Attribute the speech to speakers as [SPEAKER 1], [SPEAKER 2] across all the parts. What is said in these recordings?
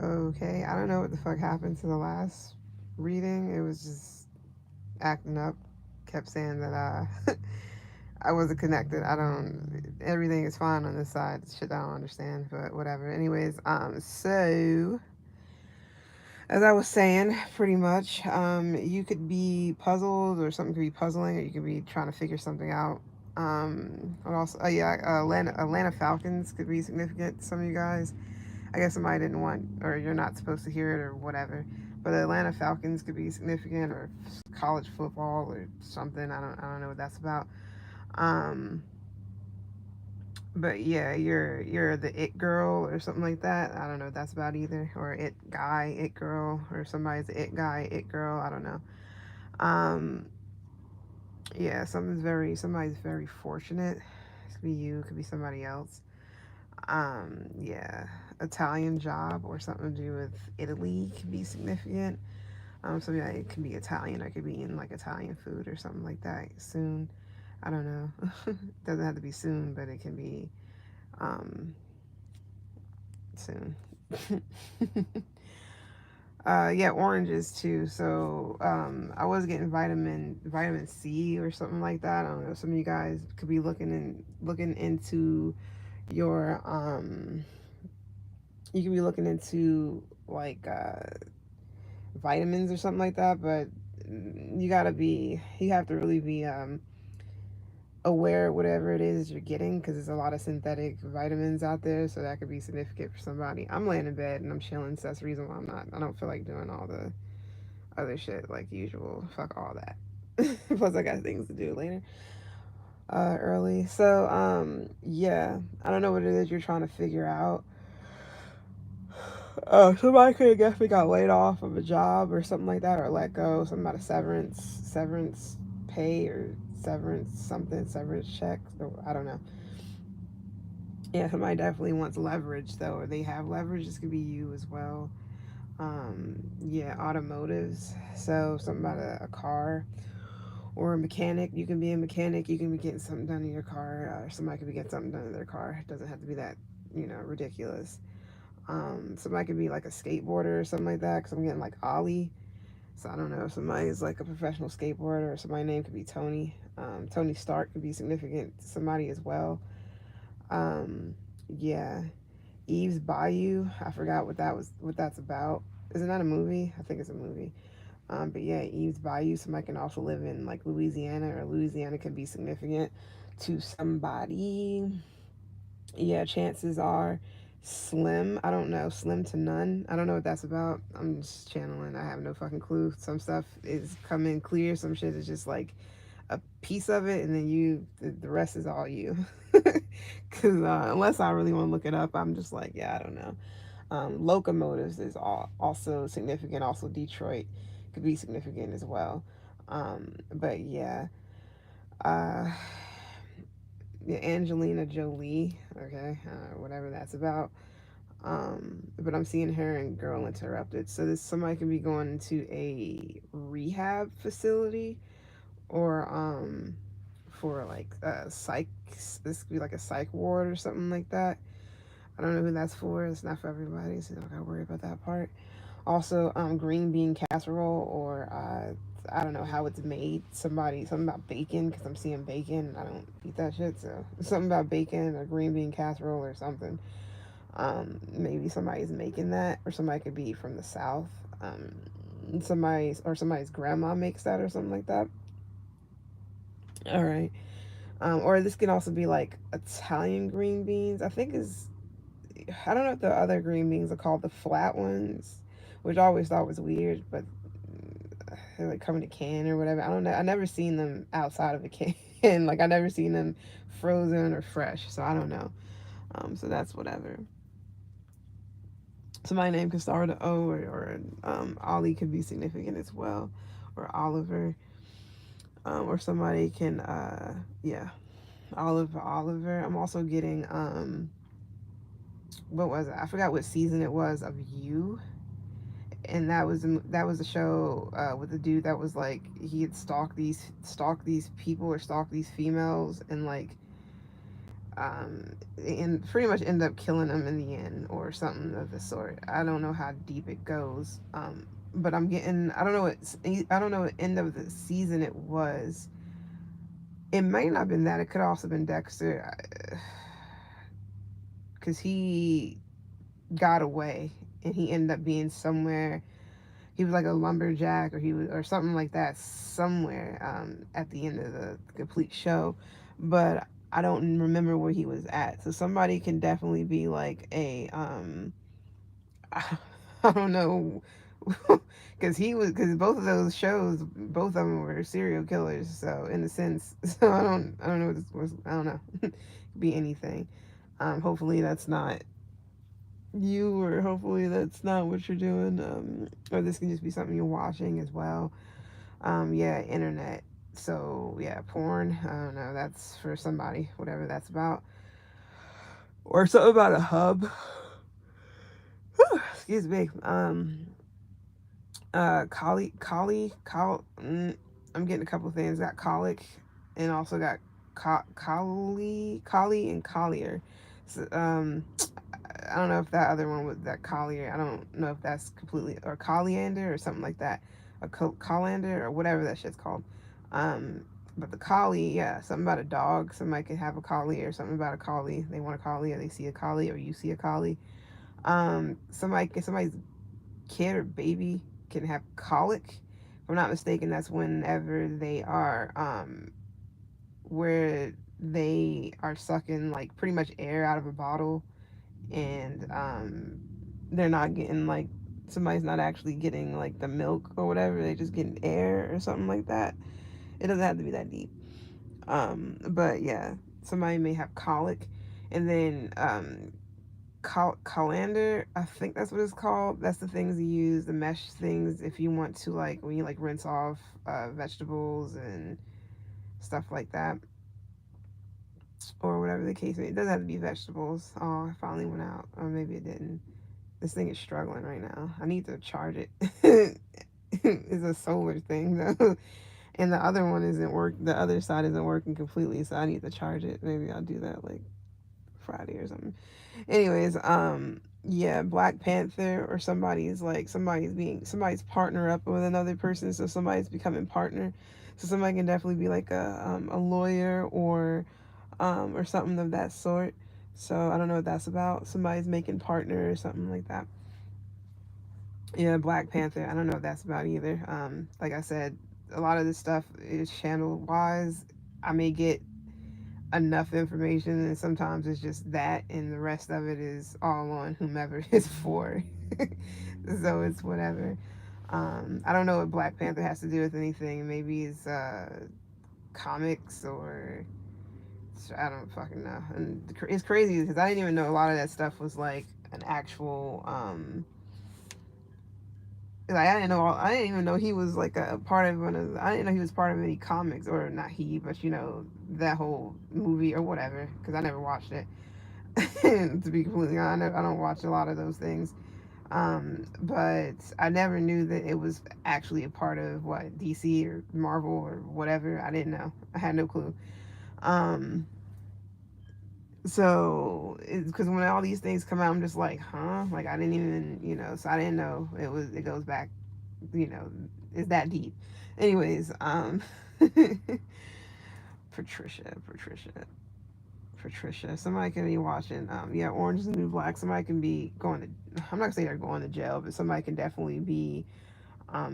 [SPEAKER 1] Okay, I don't know what the fuck happened to the last reading. It was just acting up. Kept saying that I wasn't connected. I don't. Everything is fine on this side. Shit, I don't understand, but whatever. Anyways, so as I was saying, pretty much, you could be puzzled, or something could be puzzling, or you could be trying to figure something out. What else? Oh yeah, Atlanta Falcons could be significant to some of you guys. I guess somebody didn't want, or you're not supposed to hear it, or whatever. But the Atlanta Falcons could be significant, or college football, or something. I don't know what that's about. Um, but yeah, you're the it girl or something like that. I don't know what that's about either. Or it guy, it girl, or somebody's the it guy, it girl. I don't know. Um, yeah, somebody's very fortunate. It could be you, it could be somebody else. Yeah, Italian job or something to do with Italy can be significant. So yeah, it can be Italian. I could be eating like Italian food or something like that soon. I don't know. Doesn't have to be soon, but it can be um, soon. Yeah, oranges too. So I was getting vitamin C or something like that. I don't know. Some of you guys could be looking into your you could be looking into like vitamins or something like that. But you have to really be aware of whatever it is you're getting, because there's a lot of synthetic vitamins out there, so that could be significant for somebody. I'm laying in bed and I'm chilling, so that's the reason why I don't feel like doing all the other shit like usual. Fuck all that. Plus I got things to do later, early. So yeah, I don't know what it is you're trying to figure out. Somebody could have definitely got laid off of a job or something like that, or let go. Something about a severance pay, or severance check. Or I don't know. Yeah, somebody definitely wants leverage though, or they have leverage. This could be you as well. Yeah, automotives. So something about a car or a mechanic. You can be a mechanic. You can be getting something done in your car. Or somebody could be getting something done in their car. It doesn't have to be that, ridiculous. Somebody could be like a skateboarder or something like that. Because I'm getting like Ollie. So I don't know. If somebody's like a professional skateboarder, or somebody's name could be Tony. Tony Stark could be significant to somebody as well. Um, yeah, Eve's Bayou. I forgot what that's about. Isn't that a movie? I think it's a movie. But yeah, Eve's Bayou. Somebody can also live in like Louisiana, or Louisiana can be significant to somebody. Yeah, chances are slim. I don't know. Slim to none. I don't know what that's about. I'm just channeling. I have no fucking clue. Some stuff is coming clear. Some shit is just like a piece of it, and then the rest is all you. Because unless I really want to look it up, I'm just like, yeah, I don't know. Locomotives is also significant. Also, Detroit could be significant as well. But yeah, uh, yeah, Angelina Jolie. Okay, whatever that's about. But I'm seeing her in Girl Interrupted. So this somebody could be going into a rehab facility, or for like psych. This could be like a psych ward or something like that. I don't know who that's for. It's not for everybody, so you don't gotta worry about that part. Also, green bean casserole, or I don't know how it's made. Something about bacon, because I'm seeing bacon. I don't eat that shit, so something about bacon or green bean casserole or something. Maybe somebody's making that, or somebody could be from the south. Somebody's grandma makes that or something like that. All right. Or this can also be like Italian green beans. I don't know if the other green beans are called the flat ones, which I always thought was weird, but they like come in a can or whatever. I don't know. I never seen them outside of a can. Like I never seen them frozen or fresh, so I don't know. So that's whatever. So my name could start with an O, or Ollie could be significant as well, or Oliver, or somebody can yeah, Oliver. I'm also getting what was it? I forgot what season it was of You, and that was a show with a dude that was like he had stalked these people, or stalked these females, and like and pretty much end up killing him in the end or something of the sort. I don't know how deep it goes, but I'm getting, I don't know what end of the season it was. It might not have been that. It could also been Dexter, because he got away and he ended up being somewhere. He was like a lumberjack, or he was, or something like that, somewhere at the end of the complete show. But I don't remember where he was at. So somebody can definitely be like a I don't know, because because both of those shows, both of them were serial killers. So in a sense, so I don't know what this was. I don't know. Be anything. Hopefully that's not you, or hopefully that's not what you're doing. Or this can just be something you're watching as well. Yeah, internet. So yeah, porn. I don't know. That's for somebody, whatever that's about, or something about a hub. Excuse me. I'm getting a couple of things. Got colic, and also got collie and collier. So, I don't know if that other one with that collier. I don't know if that's completely, or coriander or something like that, a colander or whatever that shit's called. Um, but the collie, yeah, something about a dog. Somebody could have a collie, or something about a collie. They want a collie, or they see a collie, or you see a collie. Somebody's kid or baby can have colic. If I'm not mistaken, that's whenever they are where they are sucking like pretty much air out of a bottle, and they're not getting like, somebody's not actually getting like the milk or whatever, they just getting air or something like that. It doesn't have to be that deep. But yeah, somebody may have colic, and then colander, I think that's what it's called. That's the things you use, the mesh things, if you want to, like when you like rinse off vegetables and stuff like that, or whatever the case may be. It doesn't have to be vegetables. Oh, I finally went out, or maybe it didn't. This thing is struggling right now. I need to charge it. It's a solar thing though, and the other one isn't work. The other side isn't working completely, so I need to charge it. Maybe I'll do that like Friday or something. Anyways, yeah, Black Panther, or somebody's partner up with another person, so somebody's becoming partner. So somebody can definitely be like a lawyer, or something of that sort. So I don't know what that's about. Somebody's making partner or something like that. Yeah, Black Panther. I don't know what that's about either. Like I said, a lot of this stuff is channel wise. I may get enough information, and sometimes it's just that, and the rest of it is all on whomever it's for. So it's whatever. I don't know what Black Panther has to do with anything. Maybe it's comics, or I don't fucking know. And it's crazy because I didn't even know a lot of that stuff was like an actual. Like I didn't even know he was like a part of one of. I didn't know he was part of any comics, or not he, but that whole movie or whatever. Because I never watched it. To be completely honest, I don't watch a lot of those things. But I never knew that it was actually a part of what, DC or Marvel or whatever. I didn't know. I had no clue. Um, so it's because when all these things come out, I'm just like, huh? Like I didn't even, so I didn't know it goes back, you know, it's that deep. Anyways, Patricia, Patricia, Patricia. Somebody can be watching. Yeah, Orange is the New Black. Somebody can be going to. I'm not gonna say they're going to jail, but somebody can definitely be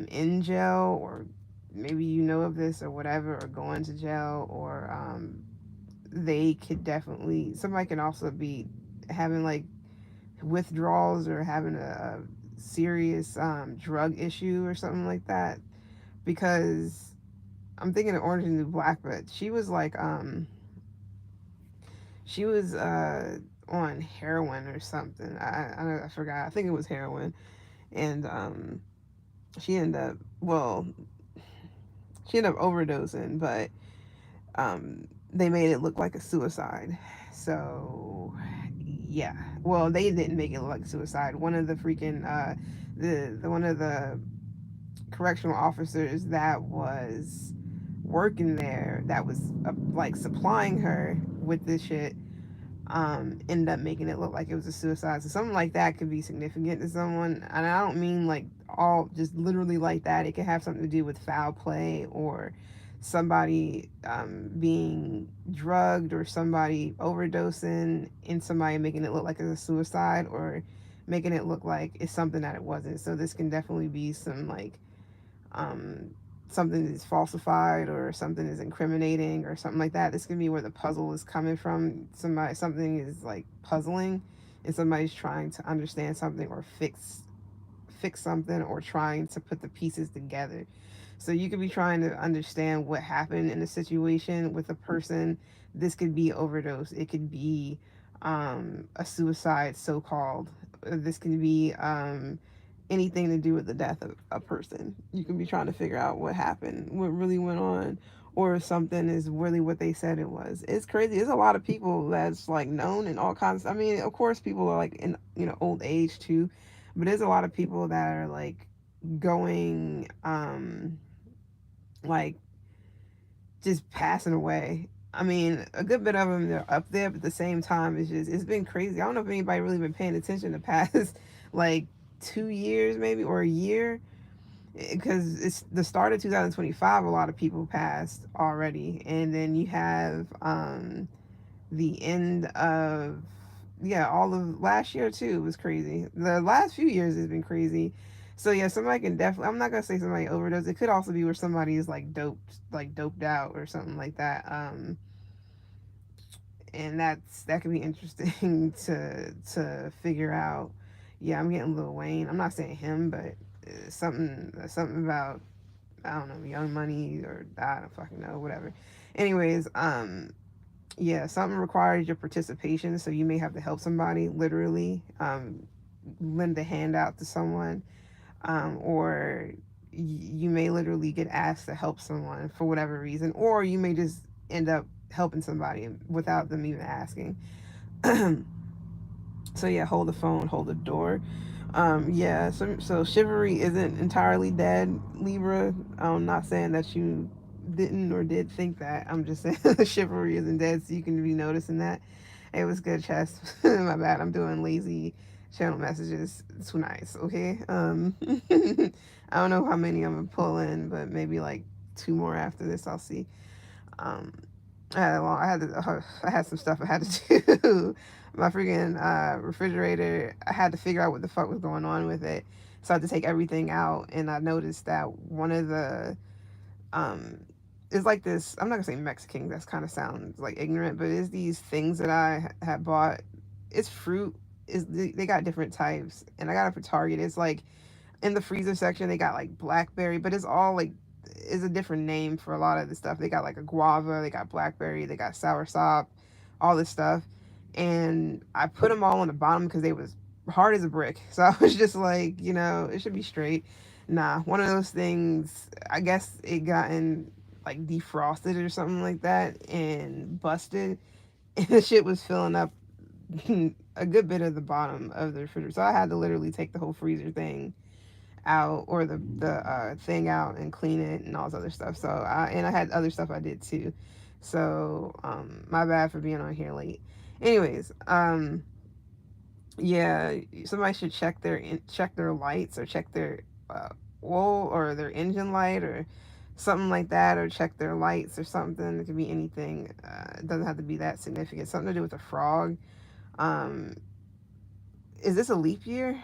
[SPEAKER 1] in jail, or maybe you know of this or whatever, or going to jail, or they could definitely. Somebody can also be having like withdrawals, or having a serious drug issue or something like that. Because I'm thinking of Orange is the New Black, but she was on heroin or something. I forgot. I think it was heroin, and she ended up well, she ended up overdosing, but they made it look like a suicide. So yeah, well, they didn't make it look like suicide. One of the freaking the one of the correctional officers that was working there, that was like supplying her with this shit, end up making it look like it was a suicide. So something like that could be significant to someone. And I don't mean like all just literally like that. It could have something to do with foul play, or somebody being drugged, or somebody overdosing, and somebody making it look like it's a suicide, or making it look like it's something that it wasn't. So this can definitely be some like um, something is falsified, or something is incriminating, or something like that. This can be where the puzzle is coming from. Something is like puzzling, and somebody's trying to understand something, or fix something, or trying to put the pieces together. So you could be trying to understand what happened in a situation with a person. This could be overdose. It could be a suicide, so called. This could be anything to do with the death of a person. You can be trying to figure out what happened, what really went on, or if something is really what they said it was. It's crazy. There's a lot of people that's like known in all kinds. I mean, of course, people are like in old age too, but there's a lot of people that are like going like just passing away. I mean, a good bit of them they're up there, but at the same time, it's been crazy. I don't know if anybody really been paying attention the past like 2 years maybe, or a year, because it's the start of 2025. A lot of people passed already, and then you have the end of, yeah, all of last year too was crazy. The last few years has been crazy. So yeah, somebody can definitely, I'm not gonna say somebody overdosed. It could also be where somebody is like doped out or something like that. And that could be interesting to figure out. Yeah, I'm getting Lil Wayne. I'm not saying him, but something about, I don't know, Young Money, or I don't fucking know, whatever. Anyways, yeah, something requires your participation, so you may have to help somebody, literally, lend a hand out to someone, or you may literally get asked to help someone for whatever reason, or you may just end up helping somebody without them even asking. So yeah, hold the phone, hold the door. Yeah, so chivalry isn't entirely dead, Libra. I'm not saying that you didn't or did think that. I'm just saying chivalry isn't dead, so you can be noticing that. It was good, chest. My bad. I'm doing lazy channel messages. It's nice, okay? I don't know how many I'm gonna pull in, but maybe like two more after this. I'll see. Um, I had some stuff I had to do. My freaking refrigerator. I had to figure out what the fuck was going on with it, so I had to take everything out. And I noticed that one of the um, it's like this. I'm not gonna say Mexican. That's kind of sounds like ignorant, but it's these things that I had bought. It's fruit. Is they got different types, and I got it for Target. It's like in the freezer section they got like blackberry, but it's all like is a different name for a lot of the stuff. They got like a guava, they got blackberry, they got soursop, all this stuff. And I put them all on the bottom because they was hard as a brick. So I was just like, it should be straight. Nah, one of those things, I guess it gotten like defrosted or something like that and busted. And the shit was filling up a good bit of the bottom of the refrigerator. So I had to literally take the whole freezer thing out, or the thing out, and clean it and all this other stuff. So I had other stuff I did too. So my bad for being on here late. Anyways, yeah, somebody should check their lights, or check their oil, or their engine light, or something like that, or check their lights or something. It could be anything. It doesn't have to be that significant. Something to do with a frog. Um, is this a leap year?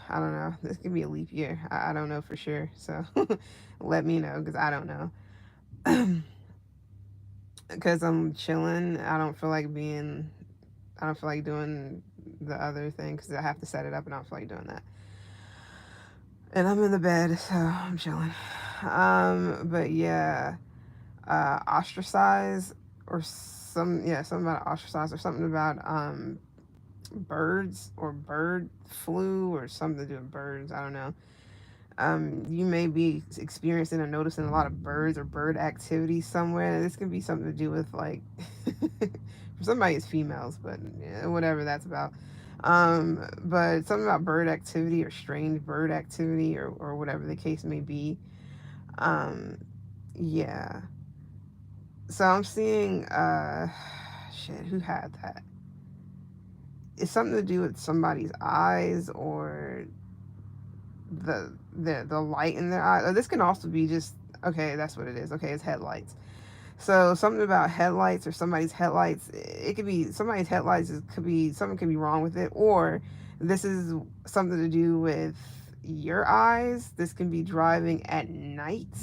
[SPEAKER 1] I don't know. This could be a leap year. I don't know for sure. So let me know, because I don't know. Because I'm chilling. I don't feel like doing the other thing, because I have to set it up, and I don't feel like doing that. And I'm in the bed, so I'm chilling. But yeah, ostracize, or something about ostracize, or something about birds, or bird flu, or something to do with birds. I don't know. You may be experiencing or noticing a lot of birds or bird activity somewhere. This could be something to do with like, for somebody it's females, but yeah, whatever that's about. But something about bird activity, or strange bird activity, or whatever the case may be. Um, yeah. So I'm seeing, shit, who had that? it's something to do with somebody's eyes or the light in their eye. Or this can also be just, okay, that's what it is. Okay, it's headlights. So something about headlights or somebody's headlights, it could be somebody's headlights, it could be something could be wrong with it, or this is something to do with your eyes. This can be driving at night.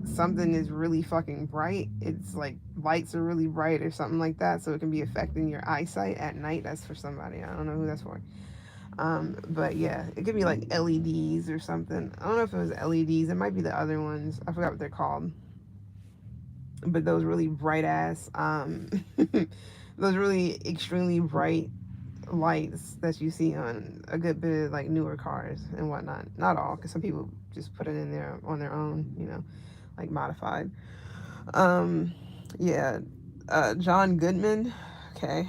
[SPEAKER 1] Something is really fucking bright. It's like lights are really bright or something like that. So it can be affecting your eyesight at night. That's for somebody. I don't know who that's for. But yeah, it could be like LEDs or something. I don't know if it was LEDs. It might be the other ones. I forgot what they're called. But those really bright ass, those really extremely bright lights that you see on a good bit of like newer cars and whatnot. Not all, because some people just put it in there on their own, you know, like modified. Um, yeah, John Goodman. Okay.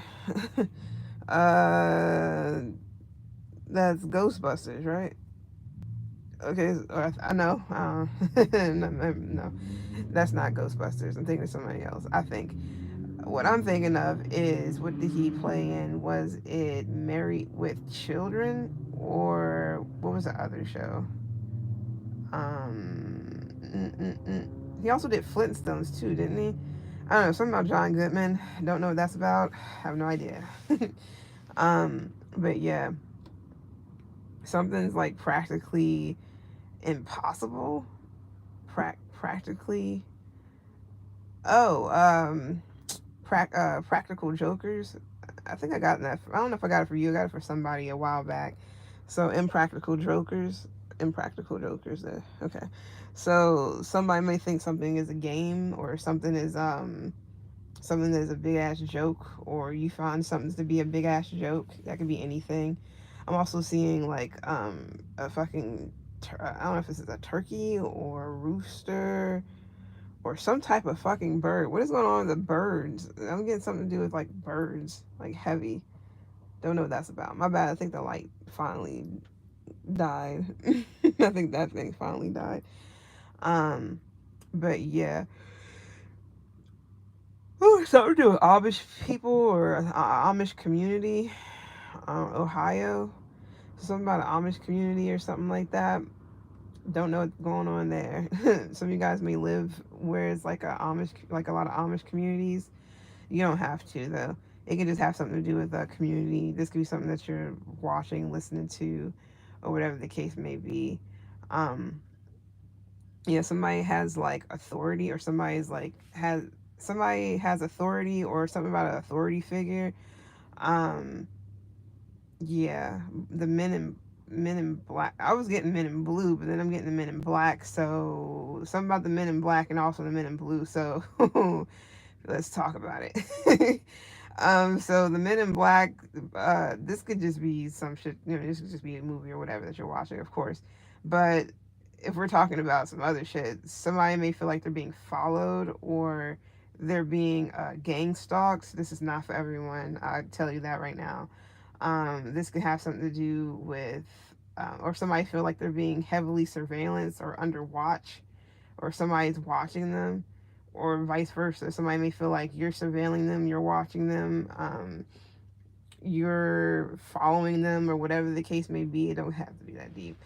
[SPEAKER 1] uh, that's Ghostbusters, right? Okay, I know. No, that's not Ghostbusters. I'm thinking of somebody else. I think what I'm thinking of is, what did he play in? Was it Married with Children, or what was the other show? He also did Flintstones too, didn't he? I don't know, something about John Goodman. Don't know what that's about. Have no idea. But yeah, something's like practically impossible. Practically. Oh, Practical Jokers. I think I got that. I don't know if I got it for you. I got it for somebody a while back. So Impractical Jokers. Impractical Jokers. Okay. So somebody may think something is a game, or something is something that is a big ass joke, or you find something to be a big ass joke. That could be anything. I'm also seeing like a fucking I don't know if this is a turkey or a rooster or some type of fucking bird. What is going on with the birds? I'm getting something to do with like birds, like heavy. Don't know what that's about. My bad. I think the light finally died. I think that thing finally died. Um, but yeah. Ooh, something to do with Amish people or Amish community. Ohio. Something about an Amish community or something like that. Don't know what's going on there. Some of you guys may live where it's like a Amish, like a lot of Amish communities. You don't have to though. It can just have something to do with a community. This could be something that you're watching, listening to, or whatever the case may be. Um, yeah, somebody has like authority, or somebody has authority, or something about an authority figure. Um, yeah, the Men in Black. I was getting Men in Blue, but then I'm getting the Men in Black. So something about the Men in Black and also the Men in Blue. So let's talk about it. So the Men in Black, this could just be some shit, you know, this could just be a movie or whatever that you're watching, of course. But if we're talking about some other shit, somebody may feel like they're being followed, or they're being gang stalked. This is not for everyone. I tell you that right now. This could have something to do with, or somebody feel like they're being heavily surveillance or under watch, or somebody's watching them, or vice versa. Somebody may feel like you're surveilling them, you're watching them, you're following them, or whatever the case may be. It don't have to be that deep.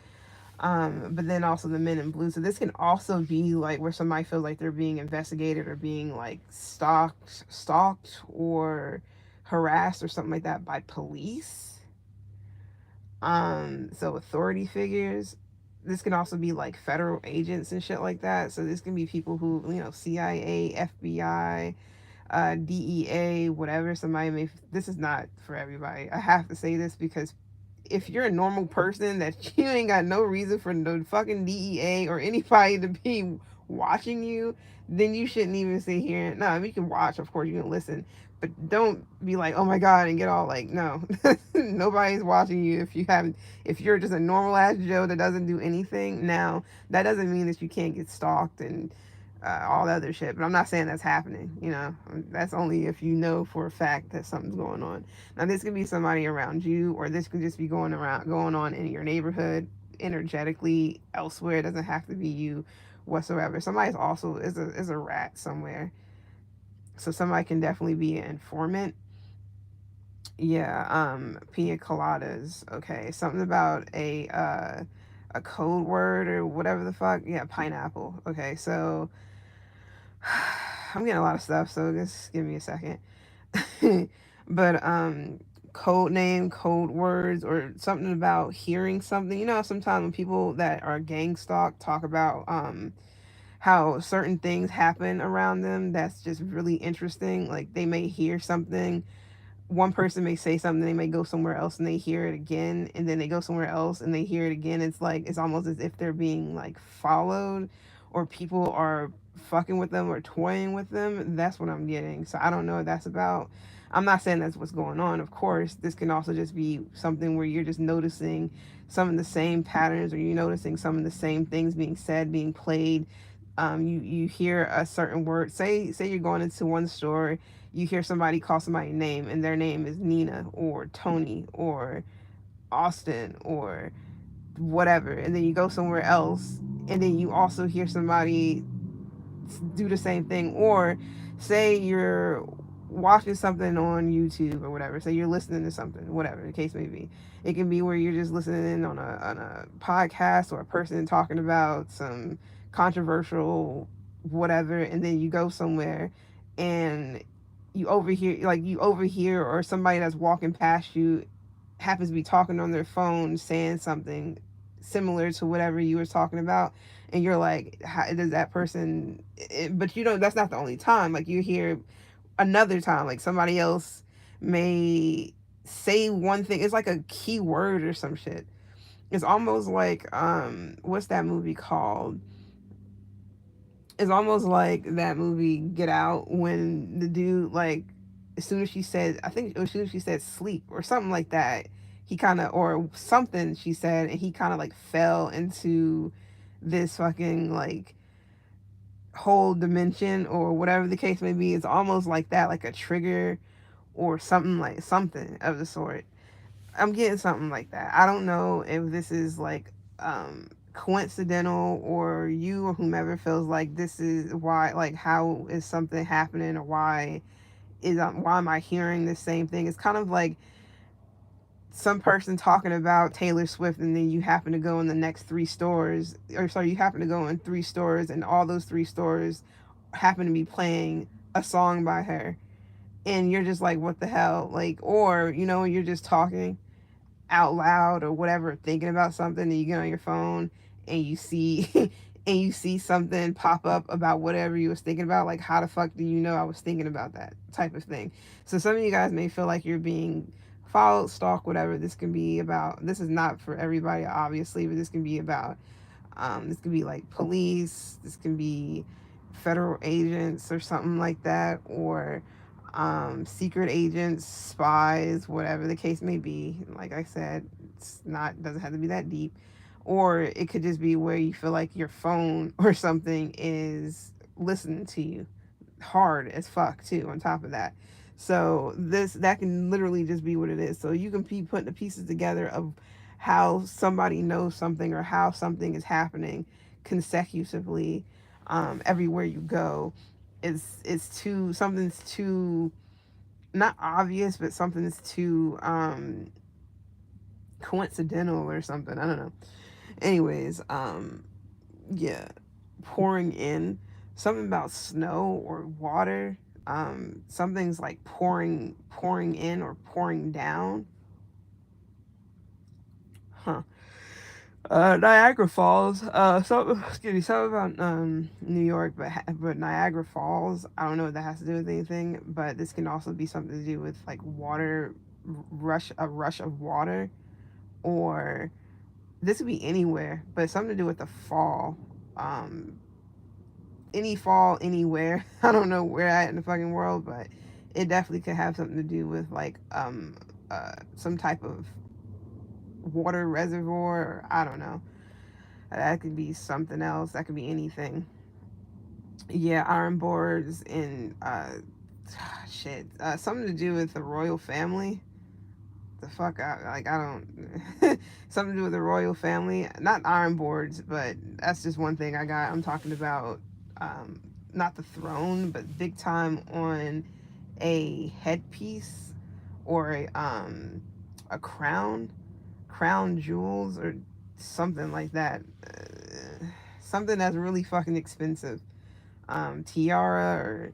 [SPEAKER 1] But then also the Men in Blue. So this can also be like where somebody feels like they're being investigated, or being like stalked, or harassed, or something like that by police. So authority figures. This can also be like federal agents and shit like that. So this can be people who, you know, CIA, FBI, DEA, whatever. Somebody may. This is not for everybody. I have to say this because if you're a normal person that you ain't got no reason for no fucking DEA or anybody to be watching you, then you shouldn't even sit here. No, I mean, you can watch, of course, you can listen, but don't be like, oh my god, and get all like, no, nobody's watching you if you haven't. If you're just a normal ass Joe that doesn't do anything, now that doesn't mean that you can't get stalked and all that other shit. But I'm not saying that's happening. You know, that's only if you know for a fact that something's going on. Now, this could be somebody around you, or this could just be going on in your neighborhood, energetically elsewhere. It doesn't have to be you whatsoever. Somebody's also is a rat somewhere, so somebody can definitely be an informant. Yeah, pina coladas. Okay, something about a code word or whatever the fuck. Yeah, pineapple. Okay, so I'm getting a lot of stuff, so just give me a second. But code name, code words, or something about hearing something. You know, sometimes when people that are gang stalk talk about how certain things happen around them that's just really interesting. Like they may hear something, one person may say something, they may go somewhere else and they hear it again, and then they go somewhere else and they hear it again. It's like it's almost as if they're being like followed, or people are fucking with them or toying with them. That's what I'm getting. So I don't know what that's about. I'm not saying that's what's going on. Of course, this can also just be something where you're just noticing some of the same patterns, or you're noticing some of the same things being said, being played. You hear a certain word. Say you're going into one store, you hear somebody call somebody name, and their name is Nina or Tony or Austin or whatever, and then you go somewhere else, and then you also hear somebody do the same thing. Or say you're watching something on YouTube or whatever, say you're listening to something, whatever the case may be. It can be where you're just listening on a podcast, or a person talking about some controversial whatever, and then you go somewhere and you overhear, or somebody that's walking past you happens to be talking on their phone saying something similar to whatever you were talking about, and you're like, how does that person but you know that's not the only time. Like you hear another time, like somebody else may say one thing, it's like a key word or some shit. It's almost like what's that movie called? It's almost like that movie Get Out, when the dude, like, as soon as she said, I think as soon as she said sleep or something like that, he kind of, or something she said, and he kind of like fell into this fucking like whole dimension or whatever the case may be. It's almost like that, like a trigger or something, like something of the sort. I'm getting something like that. I don't know if this is like coincidental, or you or whomever feels like this is why, like how is something happening, or why am I hearing the same thing. It's kind of like some person talking about Taylor Swift, and then you happen to go in the next three stores, or sorry, you happen to go in three stores, and all those three stores happen to be playing a song by her, and you're just like, what the hell? Like, or you know, you're just talking out loud or whatever, thinking about something, and you get on your phone and you see and you see something pop up about whatever you was thinking about. Like, how the fuck do you know I was thinking about that type of thing? So some of you guys may feel like you're being followed, stalked, whatever. This can be about, this is not for everybody obviously, but this can be about this can be like police, this can be federal agents or something like that, or secret agents, spies, whatever the case may be. Like I said, it's not, doesn't have to be that deep. Or it could just be where you feel like your phone or something is listening to you hard as fuck too on top of that. So this, that can literally just be what it is. So you can be putting the pieces together of how somebody knows something, or how something is happening consecutively everywhere you go. It's too, something's too not obvious, but something's too coincidental or something. I don't know. Anyways, yeah, pouring in, something about snow or water. Something's like pouring in or pouring down. Huh. Niagara Falls. Excuse me. Something about New York, but Niagara Falls. I don't know what that has to do with anything, but this can also be something to do with like water rush, a rush of water, or this could be anywhere, but something to do with the fall. Um, any fall anywhere. I don't know where at in the fucking world, but it definitely could have something to do with like some type of water reservoir, or I don't know. That could be something else. That could be anything. Yeah, iron boards and shit. Something to do with the royal family. The fuck I like, I don't something to do with the royal family. Not iron boards, but that's just one thing I got. I'm talking about not the throne, but big time on a headpiece or a crown jewels or something like that. Something that's really fucking expensive. Tiara or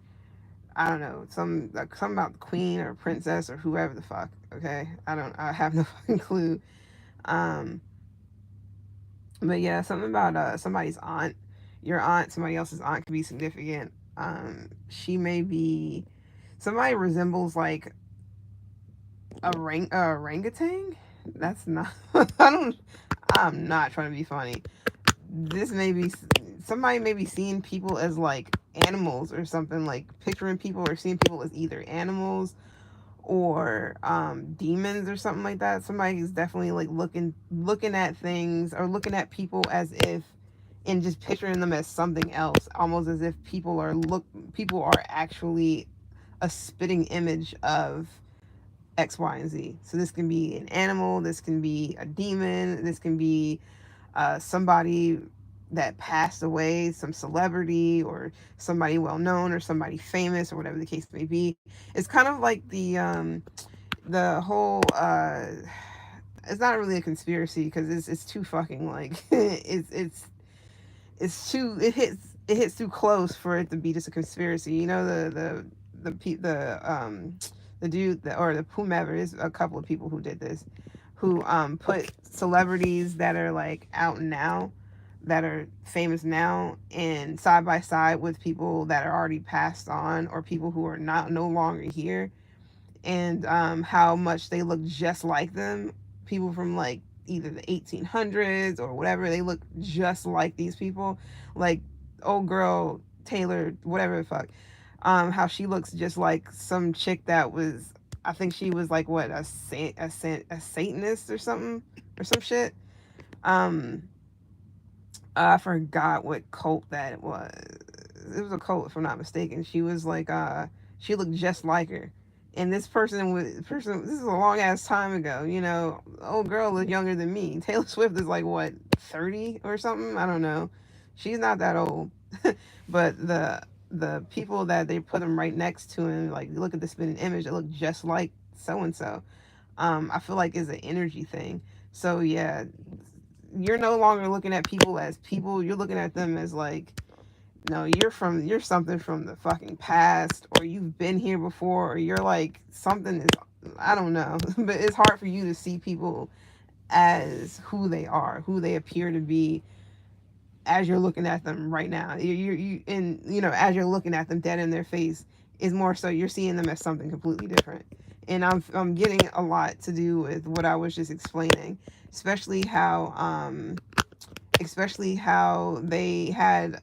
[SPEAKER 1] I don't know, something about the queen or princess or whoever the fuck. Okay, I have no fucking clue. Um, but yeah, something about somebody's aunt, your aunt, somebody else's aunt could be significant. She may be somebody resembles like a orangutan. That's not. I don't. I'm not trying to be funny. This may be somebody may be seeing people as like animals or something, like picturing people or seeing people as either animals or demons or something like that. Somebody's definitely like looking at things or looking at people as if and just picturing them as something else, almost as if people are actually a spitting image of X, Y, and Z. So this can be an animal, this can be a demon, this can be somebody that passed away, some celebrity or somebody well known or somebody famous or whatever the case may be. It's kind of like the whole it's not really a conspiracy because it's too fucking like it's too it hits too close for it to be just a conspiracy. You know the dude that, or the whomever is a couple of people who did this, who put celebrities that are like out now, that are famous now, and side by side with people that are already passed on or people who are not no longer here, and how much they look just like them. People from like either the 1800s or whatever, they look just like these people. Like old girl Taylor, whatever the fuck. How she looks just like some chick that was, I think she was like what a Satanist or something or some shit. Um, I forgot what cult that it was. It was a cult, if I'm not mistaken. She was like, she looked just like her. And this is a long ass time ago. You know, old girl is younger than me. Taylor Swift is like what 30 or something. I don't know. She's not that old, but the people that they put them right next to him, like look at the spinning image, it look just like so and so. I feel like is an energy thing. So yeah, you're no longer looking at people as people. You're looking at them as like, no, you're something from the fucking past, or you've been here before, or you're like something is, I don't know, but it's hard for you to see people as who they are, who they appear to be as you're looking at them right now. And you know, as you're looking at them dead in their face, is more so you're seeing them as something completely different. And I'm getting a lot to do with what I was just explaining, especially how they had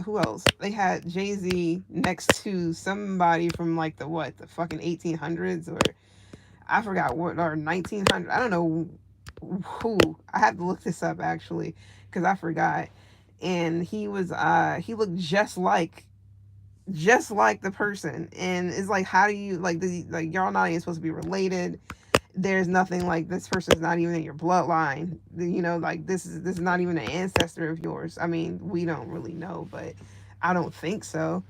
[SPEAKER 1] who else? They had Jay-Z next to somebody from like the fucking 1800s, or I forgot what, or 1900. I don't know who. I had to look this up actually because I forgot. And he looked just like the person, and it's like, how do you like y'all not even supposed to be related? There's nothing like, this person's not even in your bloodline, you know, like this is not even an ancestor of yours. I mean, we don't really know, but I don't think so.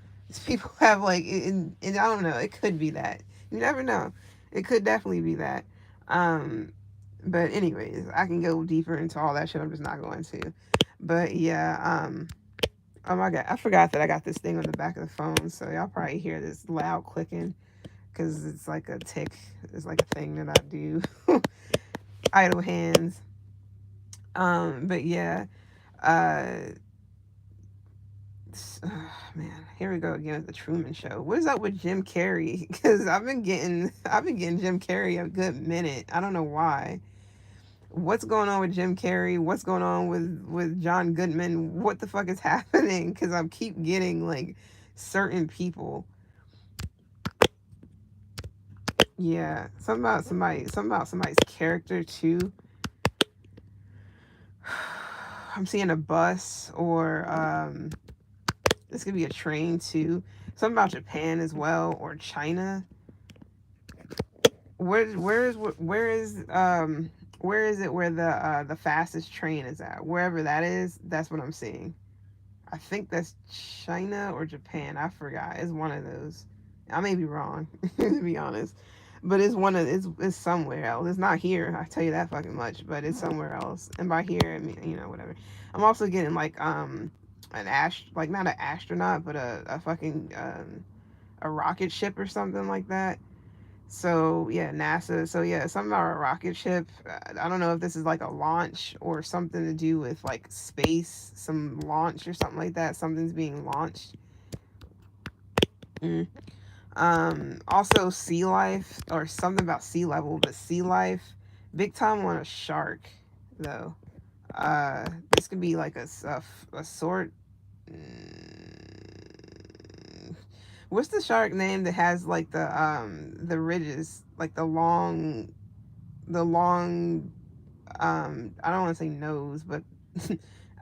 [SPEAKER 1] People have like, and I don't know, it could be that, you never know, it could definitely be that. um but anyways, I can go deeper into all that shit, I'm just not going to. But yeah, oh my god, I forgot that I got this thing on the back of the phone, so y'all probably hear this loud clicking because it's like a tick. It's like a thing that I do. Idle hands. But yeah, uh, man, here we go again with the Truman Show. What is up with Jim Carrey? Because I've been getting Jim Carrey a good minute. I don't know why. What's going on with Jim Carrey? What's going on with John Goodman? What the fuck is happening? Because I keep getting like certain people. Yeah, something about somebody's character too. I'm seeing a bus, or this could be a train too. Something about Japan as well, or China. Where is it where the fastest train is at? Wherever that is, that's what I'm seeing. I think that's China or Japan. I forgot. It's one of those. I may be wrong, to be honest. But it's somewhere else. It's not here. I tell you that fucking much. But it's somewhere else. And by here, I mean, whatever. I'm also getting like like not an astronaut, but a fucking a rocket ship or something like that. So yeah, NASA. So yeah, something about a rocket ship. I don't know if this is like a launch or something to do with like space, some launch or something like that. Something's being launched. Mm. Also sea life or something about sea level, but sea life. Big time on a shark, though. This could be like a sort. What's the shark name that has like the ridges, like the long I don't want to say nose, but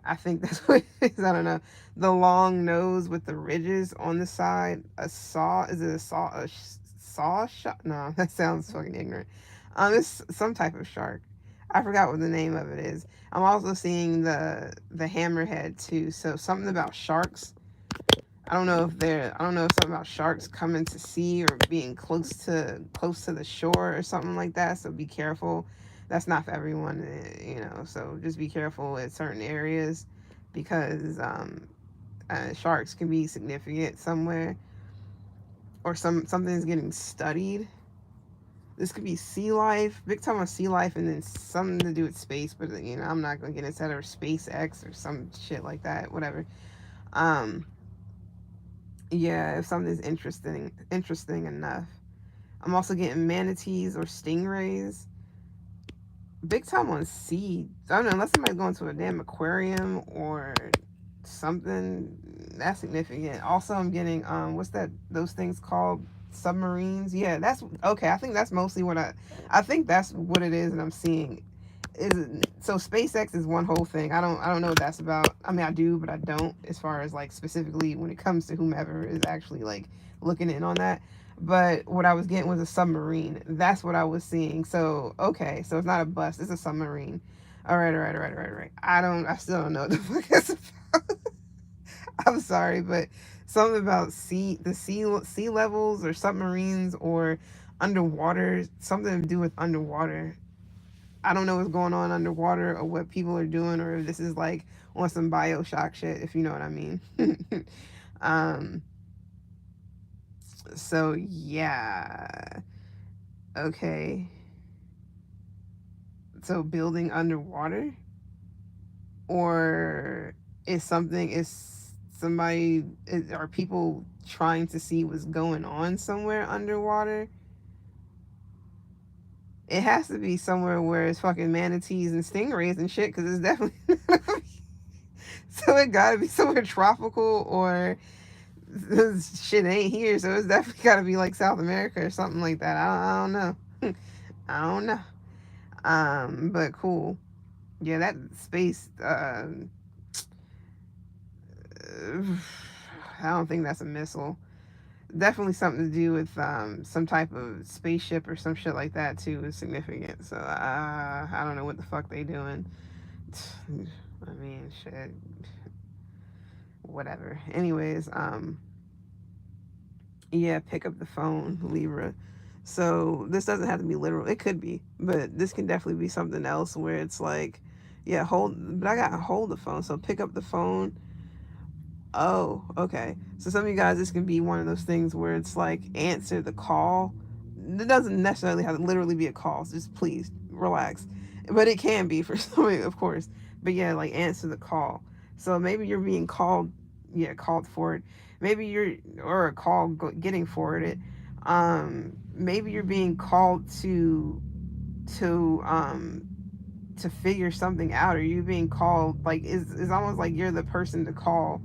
[SPEAKER 1] I think that's what it is. I don't know. The long nose with the ridges on the side. A saw? Is it a saw? Saw shark? No, that sounds fucking ignorant. It's some type of shark. I forgot what the name of it is. I'm also seeing the hammerhead too. So something about sharks. I don't know if something about sharks coming to sea or being close to the shore or something like that. So be careful. That's not for everyone, so just be careful at certain areas because sharks can be significant somewhere, or something's getting studied. This could be sea life, big time on sea life, and then something to do with space. But I'm not gonna get into that, or SpaceX or some shit like that. Whatever. Um, Yeah, if something's interesting enough. I'm also getting manatees or stingrays. Big time on sea. I don't know, unless somebody's going to a damn aquarium or something. That's significant. Also, I'm getting what's that? Those things called submarines. Yeah, that's okay. I think that's mostly what I think that's what it is, and I'm seeing is so SpaceX is one whole thing. I don't know what that's about. I mean, I do, but I don't, as far as like specifically when it comes to whomever is actually like looking in on that. But what I was getting was a submarine. That's what I was seeing. So okay, so it's not a bus, it's a submarine. All right. I still don't know what the fuck it's about. I'm sorry, but something about sea levels or submarines or underwater, something to do with underwater. I don't know what's going on underwater or what people are doing, or if this is like on some Bioshock shit, if you know what I mean. um, so yeah. Okay. So building underwater, or is somebody are people trying to see what's going on somewhere underwater? It has to be somewhere where it's fucking manatees and stingrays and shit, because it's definitely so it gotta be somewhere tropical, or this shit ain't here, so it's definitely gotta be like South America or something like that. I don't know. I don't know. But cool. Yeah, that space. I don't think that's a missile. Definitely something to do with some type of spaceship or some shit like that too is significant. So I don't know what the fuck they doing. I mean, shit, whatever. Anyways, yeah, pick up the phone, Libra. So this doesn't have to be literal. It could be, but this can definitely be something else where it's like, yeah, hold. But I got to hold the phone. So pick up the phone. Oh, okay. So some of you guys, this can be one of those things where it's like answer the call. It doesn't necessarily have to literally be a call. So just please relax. But it can be for some of you, of course. But yeah, like answer the call. So maybe you're being called, yeah, called for it. Maybe you're, or a call getting forwarded. Maybe you're being called to um to figure something out, or you being called like is almost like you're the person to call,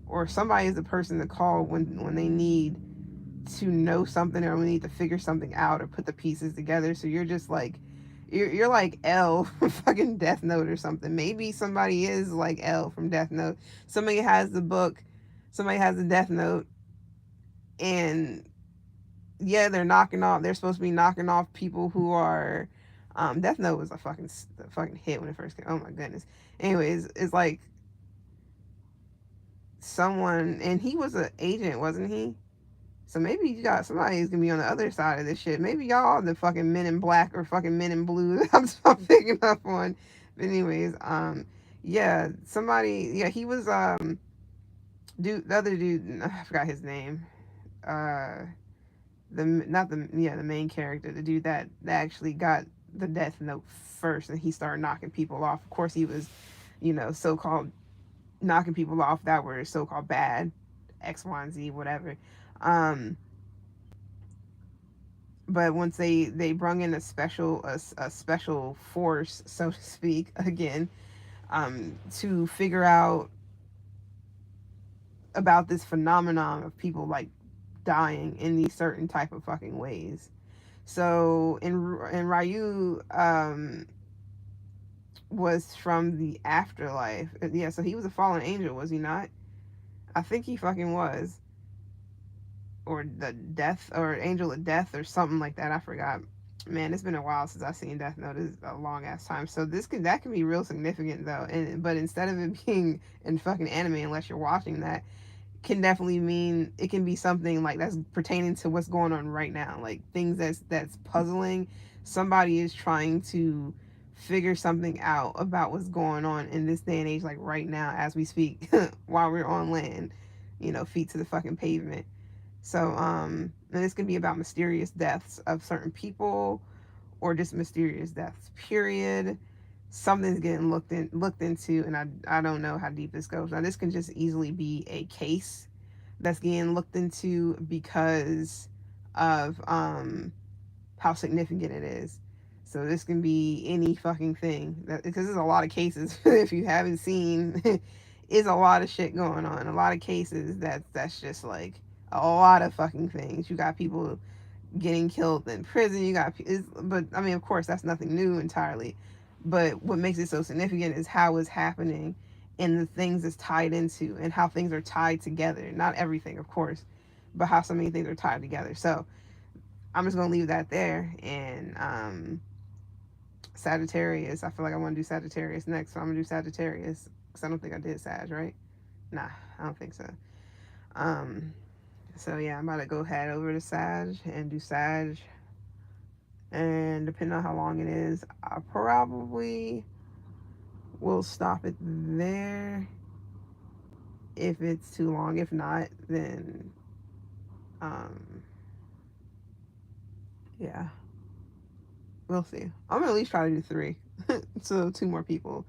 [SPEAKER 1] or somebody is the person to call when they need to know something, or we need to figure something out or put the pieces together. So you're just like you're like L from fucking Death Note or something. Maybe somebody is like L from Death Note. Somebody has the book, somebody has the Death Note, and yeah, they're supposed to be knocking off people who are Death Note was a fucking hit when it first came. Oh my goodness. Anyways, it's like someone, and he was an agent, wasn't he? So maybe you got somebody's gonna be on the other side of this shit. Maybe y'all are the fucking men in black or fucking men in blue that I'm picking up on. But anyways, yeah, somebody, yeah, he was, dude, the other dude, I forgot his name. Uh, not the, yeah, the main character, the dude that actually got the death note first, and he started knocking people off. Of course, he was, so called knocking people off that were so called bad, X, Y, and Z, whatever. Um, but once they brung in a special force, so to speak, again, to figure out about this phenomenon of people like dying in these certain type of fucking ways. So in Ryu, was from the afterlife. Yeah, so he was a fallen angel, was he not? I think he fucking was, or the death, or angel of death, or something like that. I forgot. Man, it's been a while since I've seen Death Note. It's a long ass time. So that can be real significant though. And but instead of it being in fucking anime, unless you're watching that, can definitely mean it can be something like that's pertaining to what's going on right now, like things that's puzzling. Somebody is trying to figure something out about what's going on in this day and age, like right now as we speak, while we're on land, feet to the fucking pavement. So and this can be about mysterious deaths of certain people, or just mysterious deaths period. Something's getting looked into, and I don't know how deep this goes. Now this can just easily be a case that's getting looked into because of how significant it is. So this can be any fucking thing, that because there's a lot of cases if you haven't seen, is a lot of shit going on, a lot of cases that's just like a lot of fucking things. You got people getting killed in prison. But I mean, of course, that's nothing new entirely. But what makes it so significant is how it's happening, and the things it's tied into, and how things are tied together. Not everything, of course, but how so many things are tied together. So I'm just gonna leave that there. And Sagittarius. I feel like I want to do Sagittarius next, so I'm gonna do Sagittarius because I don't think I did Sag, right? Nah, I don't think so. Um, so yeah, I'm about to go head over to Sag and do Sag, and depending on how long it is, I probably will stop it there if it's too long. If not, then um yeah, we'll see. I'm gonna at least try to do three, so two more people.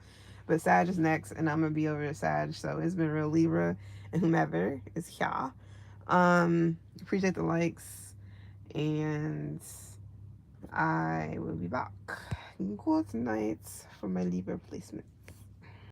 [SPEAKER 1] But Sag is next, and I'm gonna be over to Sag. So it's been real, Libra, and whomever is here. Appreciate the likes, and I will be back. Good night for my Libra placement.